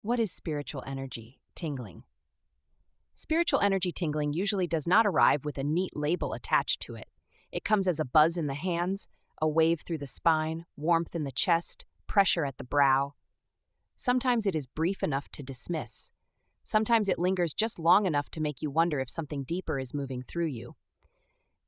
What is spiritual energy tingling? Spiritual energy tingling usually does not arrive with a neat label attached to it. It comes as a buzz in the hands, a wave through the spine, warmth in the chest, pressure at the brow. Sometimes it is brief enough to dismiss. Sometimes it lingers just long enough to make you wonder if something deeper is moving through you.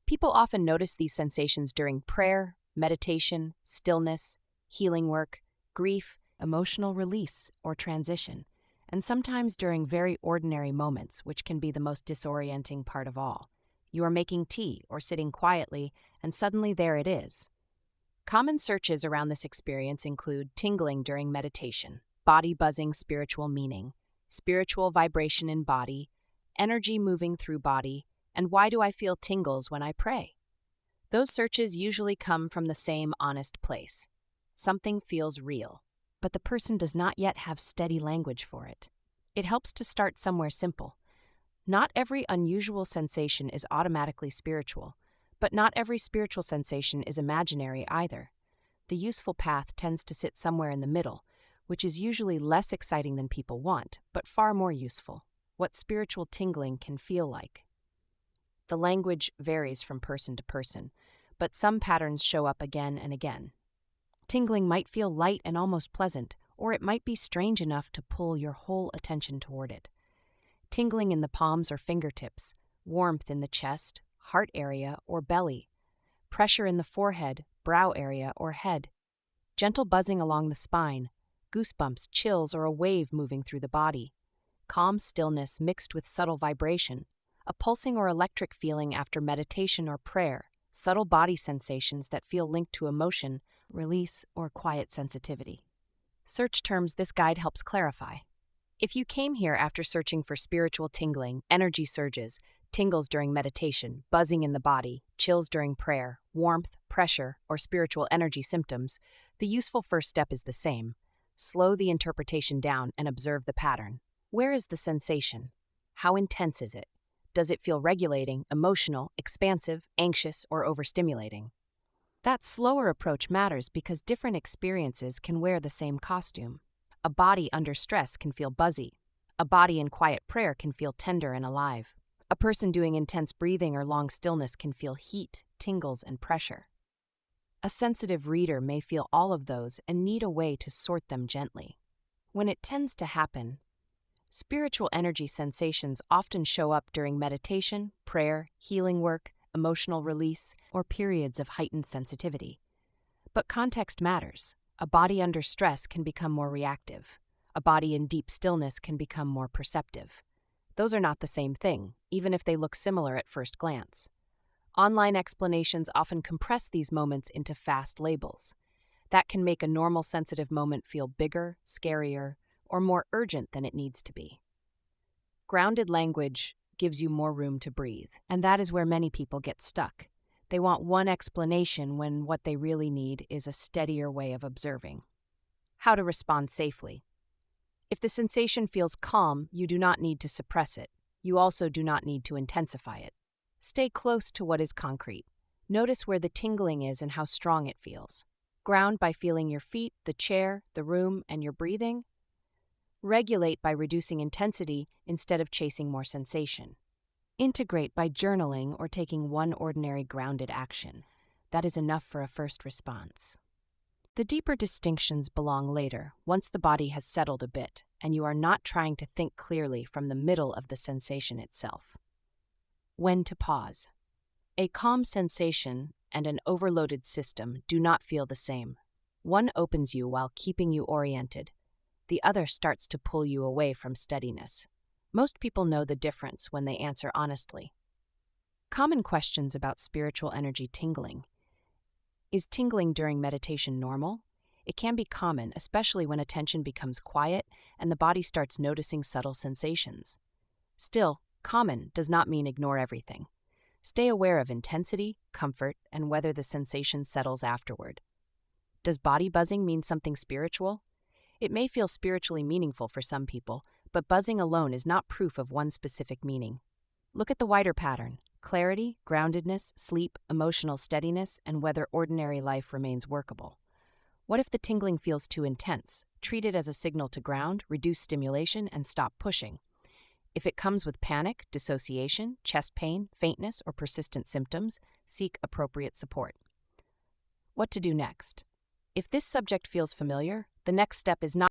People often notice these sensations during prayer, meditation, stillness, healing work, grief, emotional release, or transition, and sometimes during very ordinary moments, which can be the most disorienting part of all. You are making tea or sitting quietly, and suddenly there it is. Common searches around this experience include tingling during meditation, body buzzing spiritual meaning, spiritual vibration in body, energy moving through body, and why do I feel tingles when I pray? Those searches usually come from the same honest place. Something feels real, but the person does not yet have steady language for it. It helps to start somewhere simple. Not every unusual sensation is automatically spiritual, but not every spiritual sensation is imaginary either. The useful path tends to sit somewhere in the middle, which is usually less exciting than people want, but far more useful. What spiritual tingling can feel like. The language varies from person to person, but some patterns show up again and again. Tingling might feel light and almost pleasant, or it might be strange enough to pull your whole attention toward it. Tingling in the palms or fingertips, warmth in the chest, heart area, or belly, pressure in the forehead, brow area, or head, gentle buzzing along the spine, goosebumps, chills, or a wave moving through the body, calm stillness mixed with subtle vibration, a pulsing or electric feeling after meditation or prayer, subtle body sensations that feel linked to emotion, release, or quiet sensitivity. Search terms this guide helps clarify. If you came here after searching for spiritual tingling, energy surges, tingles during meditation, buzzing in the body, chills during prayer, warmth, pressure, or spiritual energy symptoms, the useful first step is the same. Slow the interpretation down and observe the pattern. Where is the sensation? How intense is it? Does it feel regulating, emotional, expansive, anxious, or overstimulating? That slower approach matters because different experiences can wear the same costume. A body under stress can feel buzzy. A body in quiet prayer can feel tender and alive. A person doing intense breathing or long stillness can feel heat, tingles, and pressure. A sensitive reader may feel all of those and need a way to sort them gently. When it tends to happen, spiritual energy sensations often show up during meditation, prayer, healing work, emotional release, or periods of heightened sensitivity. But context matters. A body under stress can become more reactive. A body in deep stillness can become more perceptive. Those are not the same thing, even if they look similar at first glance. Online explanations often compress these moments into fast labels. That can make a normal sensitive moment feel bigger, scarier, or more urgent than it needs to be. Grounded language gives you more room to breathe, and that is where many people get stuck. They want one explanation when what they really need is a steadier way of observing. How to respond safely. If the sensation feels calm, you do not need to suppress it. You also do not need to intensify it. Stay close to what is concrete. Notice where the tingling is and how strong it feels. Ground by feeling your feet, the chair, the room, and your breathing. Regulate by reducing intensity instead of chasing more sensation. Integrate by journaling or taking one ordinary grounded action. That is enough for a first response. The deeper distinctions belong later, once the body has settled a bit, and you are not trying to think clearly from the middle of the sensation itself. When to pause. A calm sensation and an overloaded system do not feel the same. One opens you while keeping you oriented. The other starts to pull you away from steadiness. Most people know the difference when they answer honestly. Common questions about spiritual energy tingling. Is tingling during meditation normal? It can be common, especially when attention becomes quiet and the body starts noticing subtle sensations. Still, common does not mean ignore everything. Stay aware of intensity, comfort, and whether the sensation settles afterward. Does body buzzing mean something spiritual? It may feel spiritually meaningful for some people, but buzzing alone is not proof of one specific meaning. Look at the wider pattern: clarity, groundedness, sleep, emotional steadiness, and whether ordinary life remains workable. What if the tingling feels too intense? Treat it as a signal to ground, reduce stimulation, and stop pushing. If it comes with panic, dissociation, chest pain, faintness, or persistent symptoms, seek appropriate support. What to do next? If this subject feels familiar, the next step is not